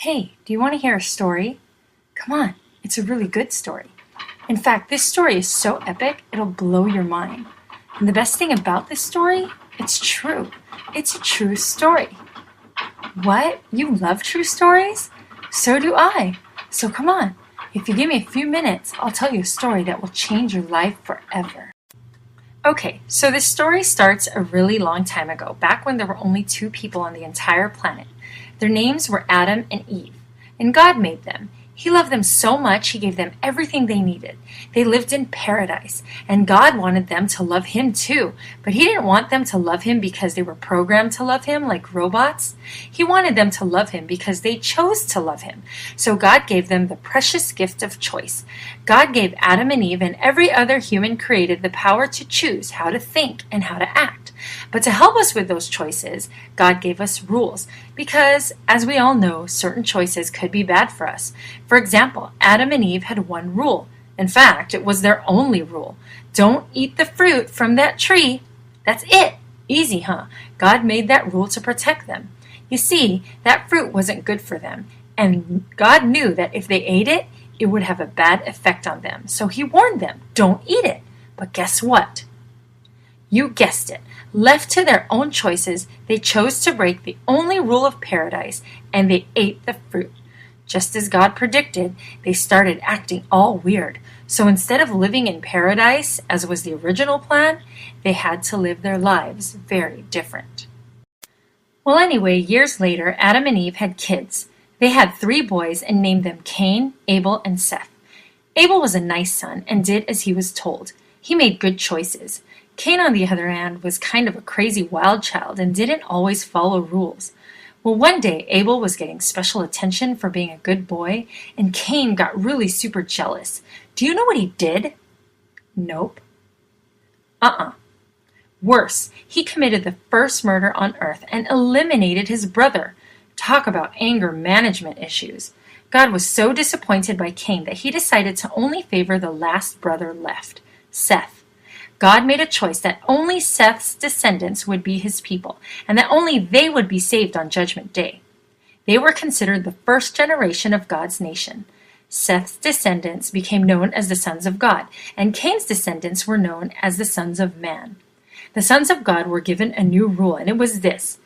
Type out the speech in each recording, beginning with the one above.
Hey, do you want to hear a story? Come on, it's a really good story. In fact, this story is so epic, it'll blow your mind. And the best thing about this story, it's true. It's a true story. What? You love true stories? So do I. So come on, if you give me a few minutes, I'll tell you a story that will change your life forever. Okay, so this story starts a really long time ago, back when there were only two people on the entire planet. Their names were Adam and Eve, and God made them. He loved them so much, He gave them everything they needed. They lived in paradise, and God wanted them to love Him too, but He didn't want them to love Him because they were programmed to love Him like robots. He wanted them to love Him because they chose to love Him. So God gave them the precious gift of choice. God gave Adam and Eve and every other human created the power to choose how to think and how to act. But to help us with those choices, God gave us rules because, as we all know, certain choices could be bad for us. For example, Adam and Eve had one rule. In fact, it was their only rule. Don't eat the fruit from that tree. That's it. Easy, huh? God made that rule to protect them. You see, that fruit wasn't good for them, and God knew that if they ate it, it would have a bad effect on them. So He warned them, don't eat it. But guess what? You guessed it. Left to their own choices, they chose to break the only rule of paradise, and they ate the fruit. Just as God predicted, they started acting all weird. So instead of living in paradise, as was the original plan, they had to live their lives very different. Well, anyway, years later, Adam and Eve had kids. They had 3 boys and named them Cain, Abel, and Seth. Abel was a nice son and did as he was told. He made good choices. Cain, on the other hand, was kind of a crazy wild child and didn't always follow rules. Well, one day, Abel was getting special attention for being a good boy, and Cain got really super jealous. Do you know what he did? Nope. Worse, he committed the first murder on earth and eliminated his brother. Talk about anger management issues. God was so disappointed by Cain that He decided to only favor the last brother left, Seth. God made a choice that only Seth's descendants would be His people, and that only they would be saved on Judgment Day. They were considered the first generation of God's nation. Seth's descendants became known as the sons of God, and Cain's descendants were known as the sons of man. The sons of God were given a new rule, and it was this: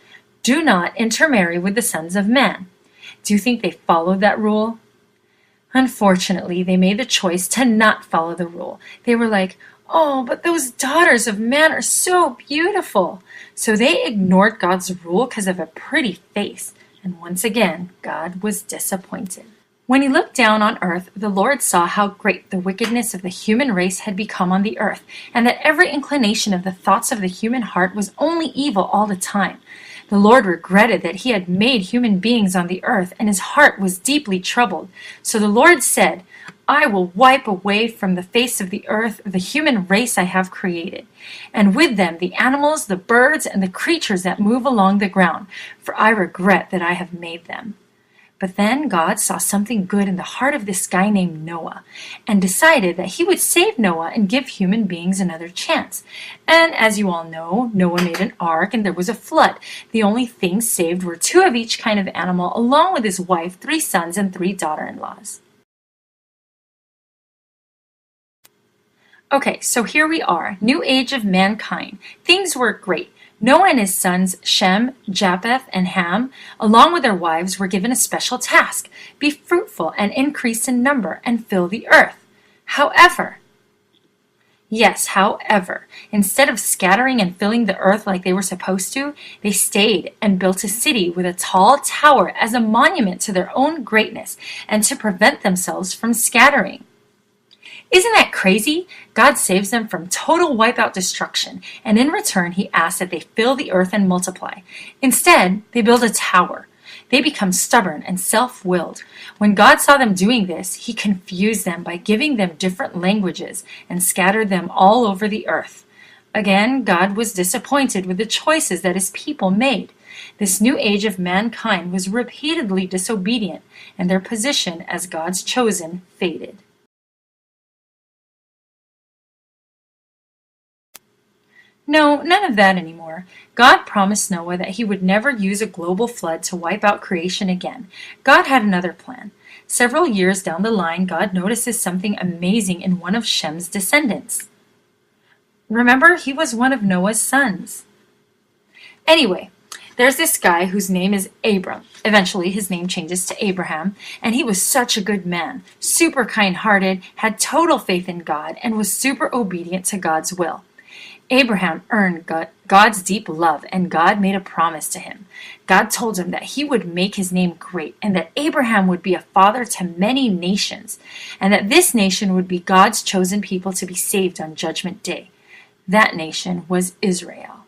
do not intermarry with the sons of man. Do you think they followed that rule? Unfortunately, they made the choice to not follow the rule. They were like, oh, but those daughters of man are so beautiful. So they ignored God's rule because of a pretty face. And once again, God was disappointed. When He looked down on earth, the Lord saw how great the wickedness of the human race had become on the earth, and that every inclination of the thoughts of the human heart was only evil all the time. The Lord regretted that He had made human beings on the earth, and His heart was deeply troubled. So the Lord said, I will wipe away from the face of the earth the human race I have created, and with them the animals, the birds, and the creatures that move along the ground, for I regret that I have made them. But then God saw something good in the heart of this guy named Noah, and decided that He would save Noah and give human beings another chance. And as you all know, Noah made an ark and there was a flood. The only things saved were 2 of each kind of animal, along with his wife, 3 sons, and 3 daughter-in-laws. Okay, so here we are, new age of mankind. Things were great. Noah and his sons Shem, Japheth, and Ham, along with their wives, were given a special task: be fruitful and increase in number and fill the earth. However, instead of scattering and filling the earth like they were supposed to, they stayed and built a city with a tall tower as a monument to their own greatness and to prevent themselves from scattering. Isn't that crazy? God saves them from total wipeout destruction, and in return He asks that they fill the earth and multiply. Instead, they build a tower. They become stubborn and self-willed. When God saw them doing this, He confused them by giving them different languages and scattered them all over the earth. Again, God was disappointed with the choices that His people made. This new age of mankind was repeatedly disobedient, and their position as God's chosen faded. No, none of that anymore. God promised Noah that he would never use a global flood to wipe out creation again. God had another plan. Several years down the line, God notices something amazing in one of Shem's descendants. Remember, he was one of Noah's sons. Anyway, there's this guy whose name is Abram. Eventually, his name changes to Abraham, and he was such a good man, super kind-hearted, had total faith in God, and was super obedient to God's will. Abraham earned God's deep love, and God made a promise to him. God told him that he would make his name great, and that Abraham would be a father to many nations, and that this nation would be God's chosen people to be saved on Judgment Day. That nation was Israel.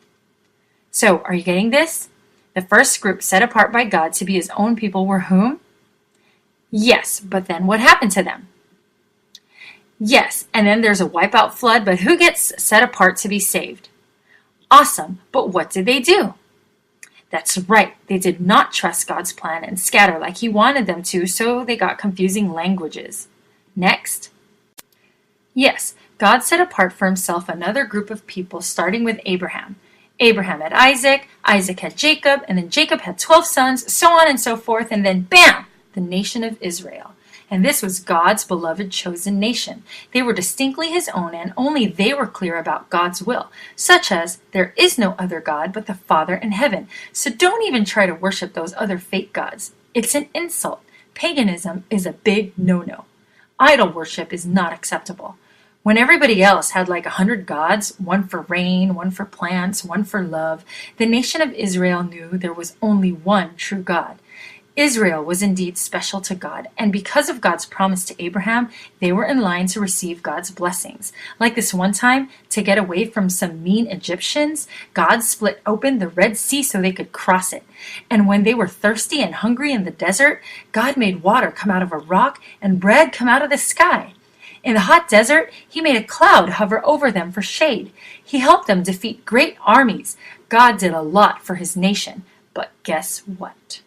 So, are you getting this? The first group set apart by God to be his own people were whom? Yes, but then what happened to them? Yes, and then there's a wipeout flood, but who gets set apart to be saved? Awesome, but what did they do? That's right, they did not trust God's plan and scatter like he wanted them to, so they got confusing languages. Next. Yes, God set apart for himself another group of people, starting with Abraham. Abraham had Isaac, Isaac had Jacob, and then Jacob had 12 sons, so on and so forth, and then bam, the nation of Israel. And this was God's beloved chosen nation. They were distinctly his own, and only they were clear about God's will, such as, there is no other God but the Father in heaven, so don't even try to worship those other fake gods. It's an insult. Paganism is a big no-no. Idol worship is not acceptable. When everybody else had like 100 gods, one for rain, one for plants, one for love, the nation of Israel knew there was only one true God. Israel was indeed special to God, and because of God's promise to Abraham, they were in line to receive God's blessings. Like this one time, to get away from some mean Egyptians, God split open the Red Sea so they could cross it. And when they were thirsty and hungry in the desert, God made water come out of a rock and bread come out of the sky. In the hot desert, he made a cloud hover over them for shade. He helped them defeat great armies. God did a lot for his nation. But guess what?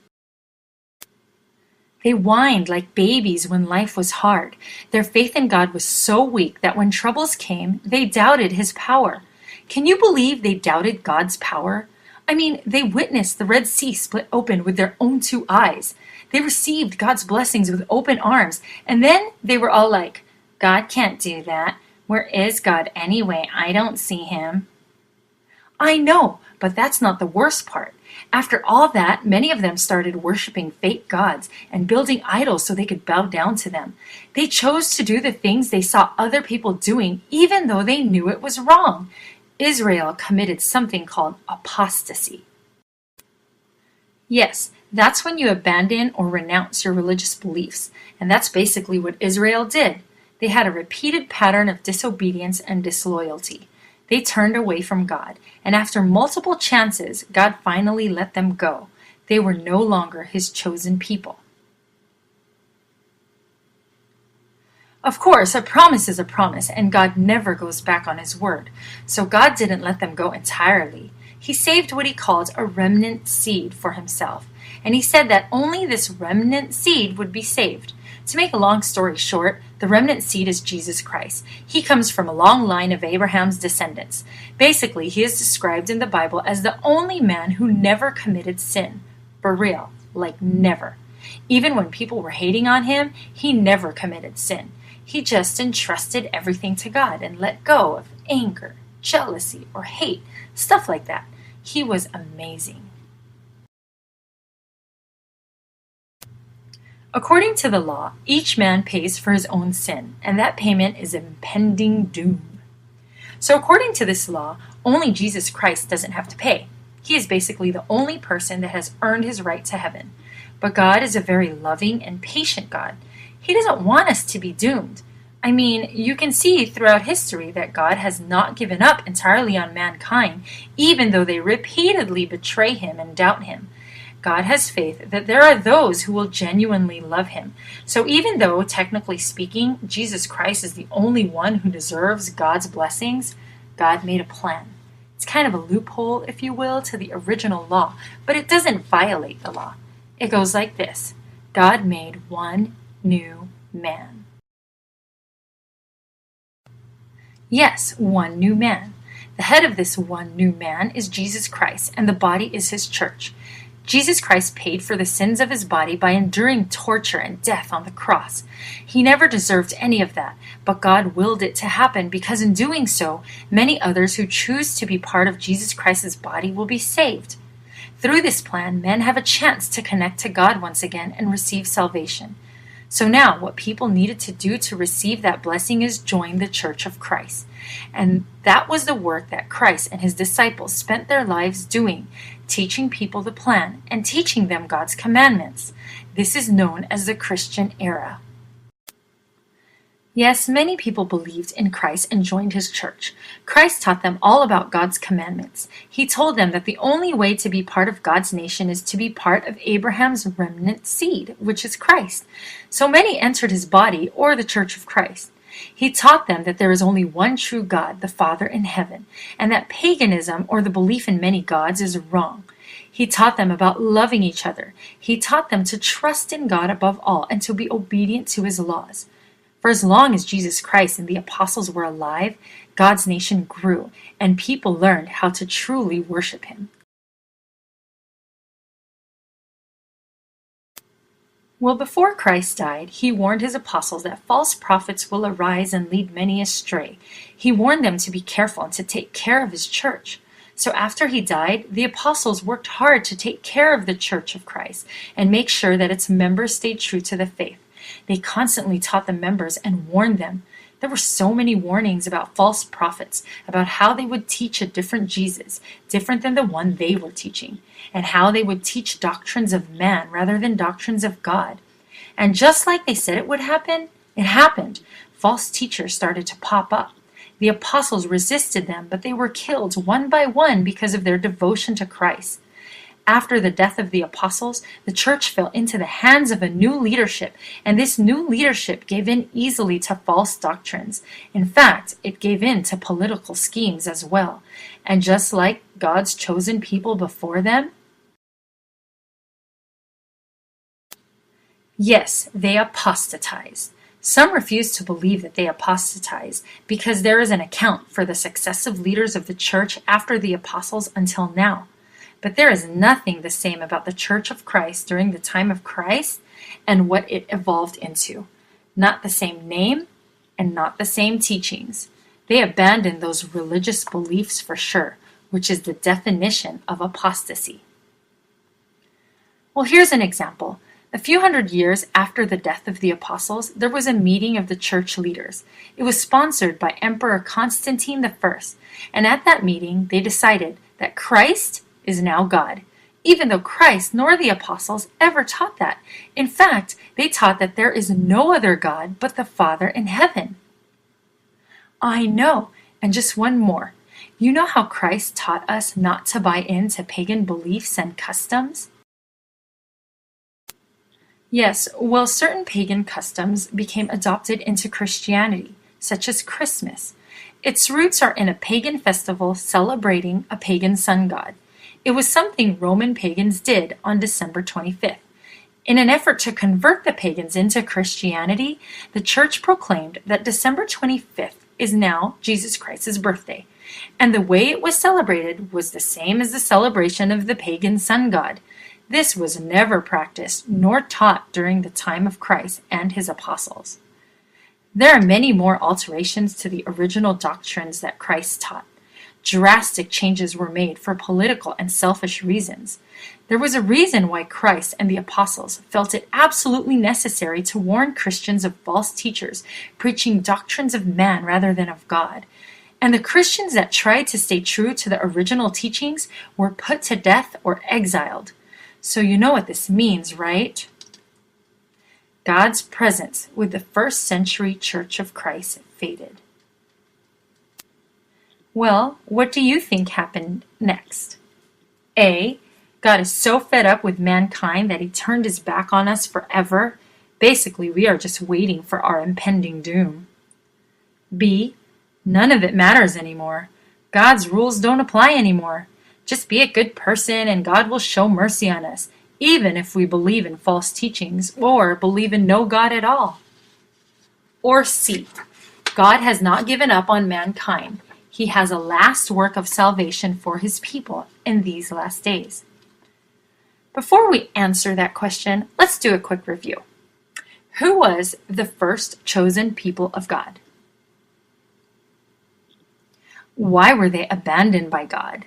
They whined like babies when life was hard. Their faith in God was so weak that when troubles came, they doubted his power. Can you believe they doubted God's power? I mean, they witnessed the Red Sea split open with their own 2 eyes. They received God's blessings with open arms. And then they were all like, God can't do that. Where is God anyway? I don't see him. I know, but that's not the worst part. After all that, many of them started worshiping fake gods and building idols so they could bow down to them. They chose to do the things they saw other people doing, even though they knew it was wrong. Israel committed something called apostasy. Yes, that's when you abandon or renounce your religious beliefs, and that's basically what Israel did. They had a repeated pattern of disobedience and disloyalty. They turned away from God, and after multiple chances, God finally let them go. They were no longer his chosen people. Of course, a promise is a promise, and God never goes back on his word. So God didn't let them go entirely. He saved what he called a remnant seed for himself, and he said that only this remnant seed would be saved. To make a long story short, the remnant seed is Jesus Christ. He comes from a long line of Abraham's descendants. Basically, he is described in the Bible as the only man who never committed sin. For real, like never. Even when people were hating on him, he never committed sin. He just entrusted everything to God and let go of anger, jealousy, or hate, stuff like that. He was amazing. According to the law, each man pays for his own sin, and that payment is impending doom. So according to this law, only Jesus Christ doesn't have to pay. He is basically the only person that has earned his right to heaven. But God is a very loving and patient God. He doesn't want us to be doomed. I mean, you can see throughout history that God has not given up entirely on mankind, even though they repeatedly betray him and doubt him. God has faith that there are those who will genuinely love him. So even though, technically speaking, Jesus Christ is the only one who deserves God's blessings, God made a plan. It's kind of a loophole, if you will, to the original law, but it doesn't violate the law. It goes like this. God made one new man. Yes, one new man. The head of this one new man is Jesus Christ, and the body is his church. Jesus Christ paid for the sins of his body by enduring torture and death on the cross. He never deserved any of that, but God willed it to happen because in doing so, many others who choose to be part of Jesus Christ's body will be saved. Through this plan, men have a chance to connect to God once again and receive salvation. So now, what people needed to do to receive that blessing is join the Church of Christ. And that was the work that Christ and his disciples spent their lives doing, teaching people the plan and teaching them God's commandments. This is known as the Christian era. Yes, many people believed in Christ and joined his church. Christ taught them all about God's commandments. He told them that the only way to be part of God's nation is to be part of Abraham's remnant seed, which is Christ. So many entered his body, or the Church of Christ. He taught them that there is only one true God, the Father in heaven, and that paganism, or the belief in many gods, is wrong. He taught them about loving each other. He taught them to trust in God above all and to be obedient to his laws. For as long as Jesus Christ and the apostles were alive, God's nation grew, and people learned how to truly worship him. Well, before Christ died, he warned his apostles that false prophets will arise and lead many astray. He warned them to be careful and to take care of his church. So after he died, the apostles worked hard to take care of the Church of Christ and make sure that its members stayed true to the faith. They constantly taught the members and warned them. There were so many warnings about false prophets, about how they would teach a different Jesus, different than the one they were teaching, and how they would teach doctrines of man rather than doctrines of God. And just like they said it would happen, it happened. False teachers started to pop up. The apostles resisted them, but they were killed one by one because of their devotion to Christ. After the death of the apostles, the church fell into the hands of a new leadership, and this new leadership gave in easily to false doctrines. In fact, it gave in to political schemes as well. And just like God's chosen people before them, yes, they apostatized. Some refuse to believe that they apostatized because there is an account for the successive leaders of the church after the apostles until now. But there is nothing the same about the Church of Christ during the time of Christ and what it evolved into. Not the same name and not the same teachings. They abandoned those religious beliefs for sure, which is the definition of apostasy. Well, here's an example. A few hundred years after the death of the apostles, there was a meeting of the church leaders. It was sponsored by Emperor Constantine I, and at that meeting they decided that Christ is now God, even though Christ nor the apostles ever taught that. In fact, they taught that there is no other God but the Father in heaven. I know, and just one more. You know how Christ taught us not to buy into pagan beliefs and customs? Yes, well, certain pagan customs became adopted into Christianity, such as Christmas. Its roots are in a pagan festival celebrating a pagan sun god. It was something Roman pagans did on December 25th. In an effort to convert the pagans into Christianity, the church proclaimed that December 25th is now Jesus Christ's birthday, and the way it was celebrated was the same as the celebration of the pagan sun god. This was never practiced nor taught during the time of Christ and his apostles. There are many more alterations to the original doctrines that Christ taught. Drastic changes were made for political and selfish reasons. There was a reason why Christ and the apostles felt it absolutely necessary to warn Christians of false teachers preaching doctrines of man rather than of God. And the Christians that tried to stay true to the original teachings were put to death or exiled. So you know what this means, right? God's presence with the first century Church of Christ faded. Well, what do you think happened next? A. God is so fed up with mankind that he turned his back on us forever. Basically, we are just waiting for our impending doom. B. None of it matters anymore. God's rules don't apply anymore. Just be a good person and God will show mercy on us, even if we believe in false teachings or believe in no God at all. Or C. God has not given up on mankind. He has a last work of salvation for his people in these last days. Before we answer that question, let's do a quick review. Who was the first chosen people of God? Why were they abandoned by God?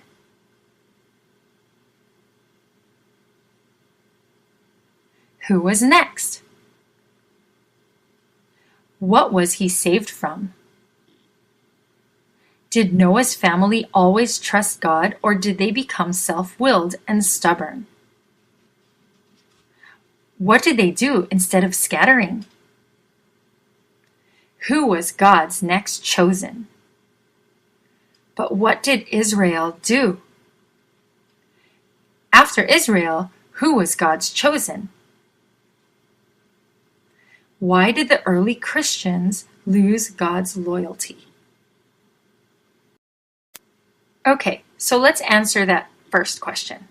Who was next? What was he saved from? Did Noah's family always trust God, or did they become self-willed and stubborn? What did they do instead of scattering? Who was God's next chosen? But what did Israel do? After Israel, who was God's chosen? Why did the early Christians lose God's loyalty? Okay, so let's answer that first question.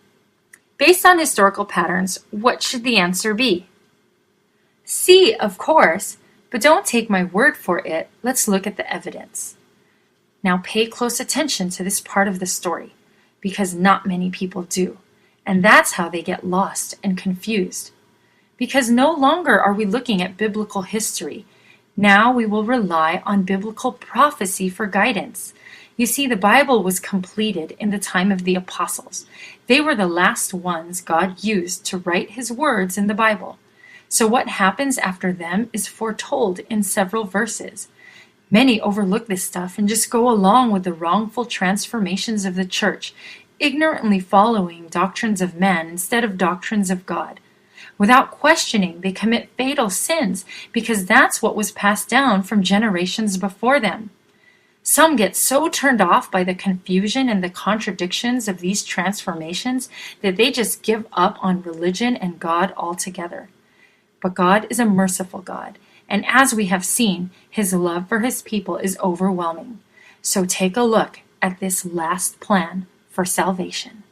Based on historical patterns, what should the answer be? C, of course, but don't take my word for it. Let's look at the evidence. Now pay close attention to this part of the story, because not many people do, and that's how they get lost and confused. Because no longer are we looking at biblical history. Now we will rely on biblical prophecy for guidance. You see, the Bible was completed in the time of the apostles. They were the last ones God used to write his words in the Bible. So what happens after them is foretold in several verses. Many overlook this stuff and just go along with the wrongful transformations of the church, ignorantly following doctrines of man instead of doctrines of God. Without questioning, they commit fatal sins because that's what was passed down from generations before them. Some get so turned off by the confusion and the contradictions of these transformations that they just give up on religion and God altogether. But God is a merciful God, and as we have seen, his love for his people is overwhelming. So take a look at this last plan for salvation.